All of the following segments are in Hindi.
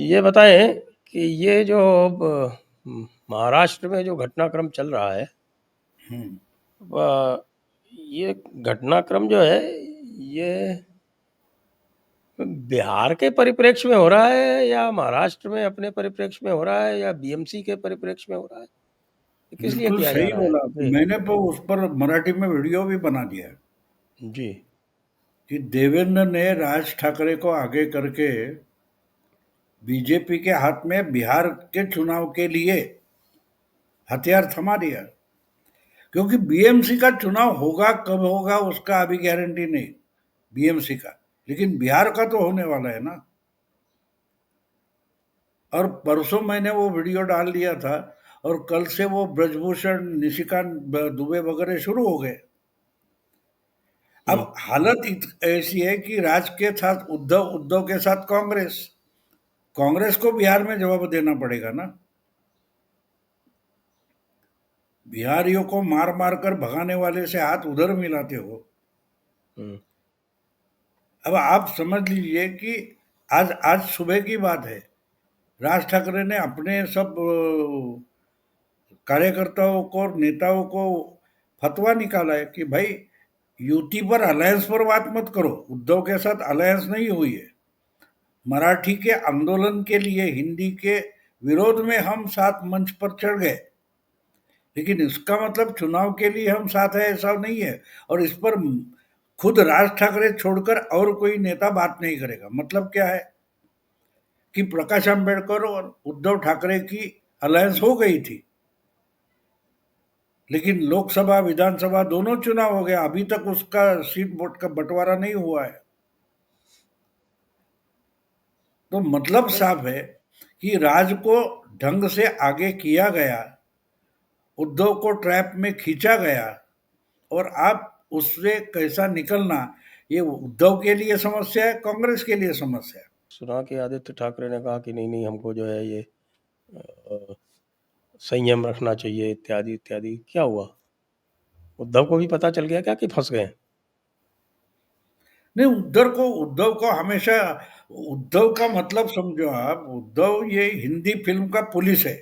ये बताएं कि ये जो अब महाराष्ट्र में जो घटनाक्रम चल रहा है, हम्म। ये घटनाक्रम जो है, ये बिहार के परिप्रेक्ष्य में हो रहा है या महाराष्ट्र में अपने परिप्रेक्ष्य में हो रहा है या बीएमसी के परिप्रेक्ष्य में हो रहा है? ये किस लिए बिल्कुल किया जा सही रहा है? बोला। क्योंकि मैंने तो उस पर मराठी में वीडियो भी बना दिया है जी। कि देवेंद्र ने राज ठाकरे को आगे करके बीजेपी के हाथ में बिहार के चुनाव के लिए हथियार थमा दिया। क्योंकि बीएमसी का चुनाव होगा कब होगा उसका अभी गारंटी नहीं, बीएमसी का, लेकिन बिहार का तो होने वाला है ना। और परसों मैंने वो वीडियो डाल दिया था और कल से वो ब्रजभूषण, निशिकांत दुबे वगैरह शुरू हो गए। अब हम्म। हालत ऐसी है कि राज के साथ उद्धव, उद्धव के साथ कांग्रेस, कांग्रेस को बिहार में जवाब देना पड़ेगा ना। बिहारियों को मार मार कर भगाने वाले से हाथ उधर मिलाते हो। हम्म। अब आप समझ लीजिए कि आज आज सुबह की बात है, राज ठाकरे ने अपने सब कार्यकर्ताओं को और नेताओं को फतवा निकाला है कि भाई यूटी पर अलायंस पर बात मत करो, उद्धव के साथ अलायंस नहीं हुई है। मराठी के आंदोलन के लिए हिंदी के विरोध में हम साथ मंच पर चढ़ गए, लेकिन इसका मतलब चुनाव के लिए हम साथ है ऐसा नहीं है। और इस पर खुद राज ठाकरे छोड़कर और कोई नेता बात नहीं करेगा। मतलब क्या है कि प्रकाश आंबेडकर और उद्धव ठाकरे की अलायंस हो गई थी, लेकिन लोकसभा विधानसभा दोनों चुनाव हो गया, अभी तक उसका सीट वोट का बंटवारा नहीं हुआ है। तो मतलब नहीं। साफ है कि राज को ढंग से आगे किया गया, उद्धव को ट्रैप में खींचा गया, और आप उससे कैसा निकलना, ये उद्धव के लिए समस्या है, कांग्रेस के लिए समस्या है। सुना कि आदित्य ठाकरे ने कहा कि नहीं नहीं, हमको जो है ये अ, संयम रखना चाहिए, इत्यादि इत्यादि। क्या हुआ? उद्धव को भी पता चल गया क्या कि फंस गए? नहीं, उद्धव को हमेशा, उद्धव का मतलब समझो आप, उद्धव ये हिंदी फिल्म का पुलिस है।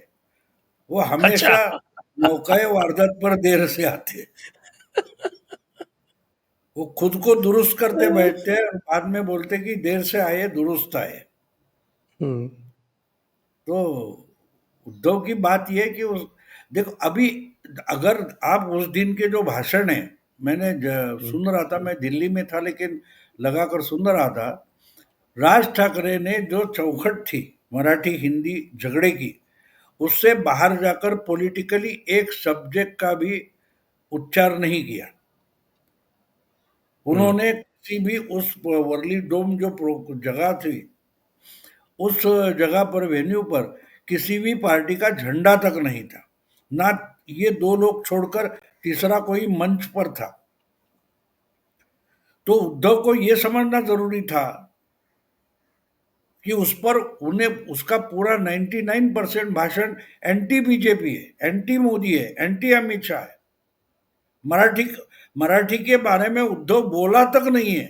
वो अच्छा। हमेशा मौका वारदात पर देर से आते हैं। वो खुद को दुरुस्त करते बैठते हैं और बाद में बोलते कि देर से आए दुरुस्त आए। हम्म। तो उद्धव की बात यह है कि उस, देखो अभी, अगर आप उस दिन के जो भाषण है, मैंने हम्म। सुन रहा था, मैं दिल्ली में था लेकिन लगाकर सुन रहा था। राज ठाकरे ने जो चौखट थी मराठी हिंदी झगड़े की, उससे बाहर जाकर पॉलिटिकली एक सब्जेक्ट का भी उच्चार नहीं किया। हम्म। उन्होंने किसी भी उस वर्ली डोम जो जगह थी, उस जगह पर, वेन्यू पर, किसी भी पार्टी का झंडा तक नहीं था ना। ये दो लोग छोड़कर तीसरा कोई मंच पर था। तो उद्धव को यह समझना जरूरी था कि उस पर उन्हें उसका पूरा 99% भाषण एंटी बीजेपी है, एंटी मोदी है, एंटी अमित शाह है। मराठी मराठी के बारे में उद्धव बोला तक नहीं है।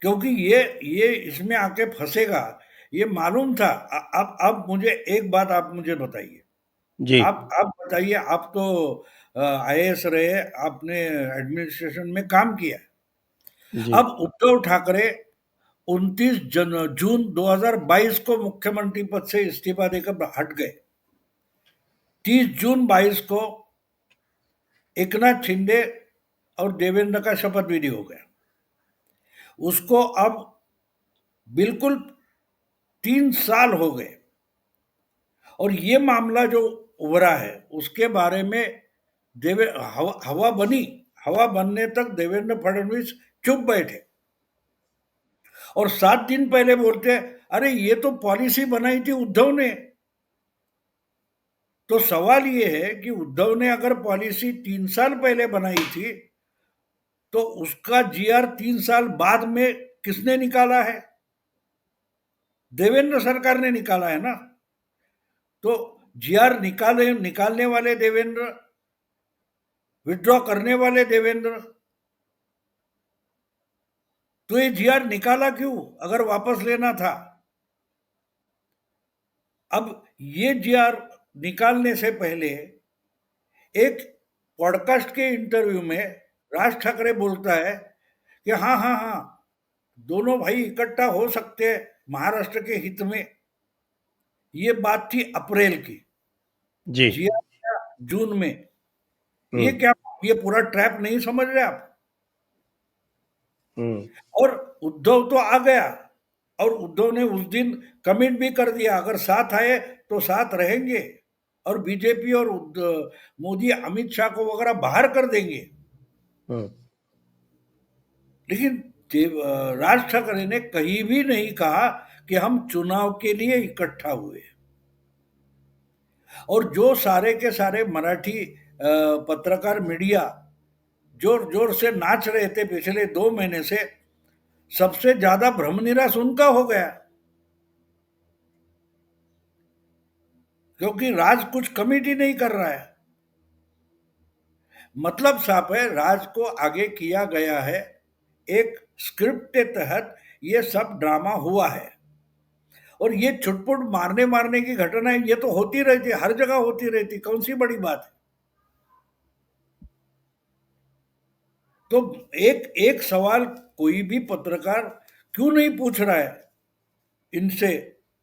क्योंकि ये इसमें आके फंसेगा, ये मालूम था। अब मुझे एक बात आप मुझे बताइए। जी। आप बताइए, आप तो आईएएस रहे, आपने एडमिनिस्ट्रेशन में काम किया। जी। अब उद्धव ठाकरे 29 जून 2022 को मुख्यमंत्री पद से इस्तीफा देकर हट गए। 30 जून 22 को एकनाथ शिंदे और देवेंद्र का शपथ विधि हो गया। उसको अब बिल्कुल 3 साल हो गए, और ये मामला जो उभरा है उसके बारे में हवा बनी। हवा बनने तक देवेंद्र फडणवीस चुप बैठे, और 7 दिन पहले बोलते हैं अरे ये तो पॉलिसी बनाई थी उद्धव ने। तो सवाल ये है कि उद्धव ने अगर पॉलिसी 3 साल पहले बनाई थी, तो उसका जीआर 3 साल बाद में किसने निकाला है? देवेंद्र सरकार ने निकाला है ना। तो जीआर निकालने वाले देवेंद्र, विड्रॉ करने वाले देवेंद्र। तो ये जीआर निकाला क्यों अगर वापस लेना था? अब ये जीआर निकालने से पहले एक पॉडकास्ट के इंटरव्यू में राज ठाकरे बोलता है कि हाँ हाँ हाँ, दोनों भाई इकट्ठा हो सकते हैं महाराष्ट्र के हित में। ये बात थी अप्रैल की, जी। जीआर जून में। ये हम्म। क्या, ये पूरा ट्रैप नहीं समझ रहे आप? हम्म। और उद्धव तो आ गया, और उद्धव ने उस दिन कमिट भी कर दिया अगर साथ आए तो साथ रहेंगे, और बीजेपी और मोदी अमित शाह को वगैरह बाहर कर देंगे। हम्म। लेकिन राज ठाकरे ने कहीं भी नहीं कहा कि हम चुनाव के लिए इकट्ठा हुए। और जो सारे के सारे मराठी पत्रकार मीडिया जोर जोर से नाच रहे थे पिछले 2 महीने से, सबसे ज्यादा भ्रमनिरास उनका हो गया, क्योंकि राज कुछ कमिट ही नहीं कर रहा है। मतलब साफ है, राज को आगे किया गया है, एक स्क्रिप्ट के तहत ये सब ड्रामा हुआ है। और ये छुटपुट मारने मारने की घटनाएं ये तो होती रहती, हर जगह होती रहती, कौन सी बड़ी बात है? तो एक एक सवाल कोई भी पत्रकार क्यों नहीं पूछ रहा है इनसे,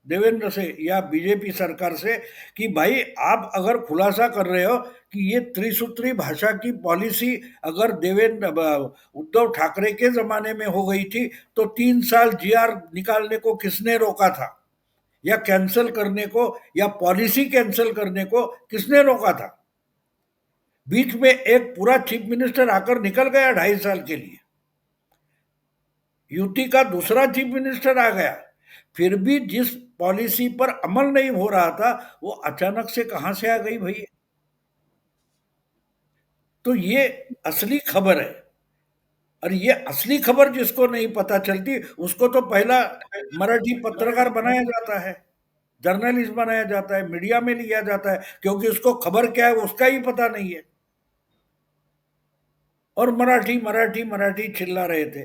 देवेंद्र से या बीजेपी सरकार से, कि भाई आप अगर खुलासा कर रहे हो कि ये त्रिसूत्री भाषा की पॉलिसी अगर उद्धव ठाकरे के जमाने में हो गई थी, तो 3 साल जीआर निकालने को किसने रोका था, या कैंसिल करने को, या पॉलिसी कैंसिल करने को किसने रोका था? बीच में एक पूरा चीफ मिनिस्टर आकर निकल गया 2.5 साल के लिए, यूटी का दूसरा चीफ मिनिस्टर आ गया, फिर भी जिस पॉलिसी पर अमल नहीं हो रहा था वो अचानक से कहां से आ गई भाई? तो ये असली खबर है, और ये असली खबर जिसको नहीं पता चलती उसको तो पहला मराठी पत्रकार बनाया जाता है, जर्नलिस्ट बनाया जाता है, मीडिया में लिया जाता है, क्योंकि उसको खबर क्या है उसका ही पता नहीं है। और मराठी मराठी मराठी चिल्ला रहे थे।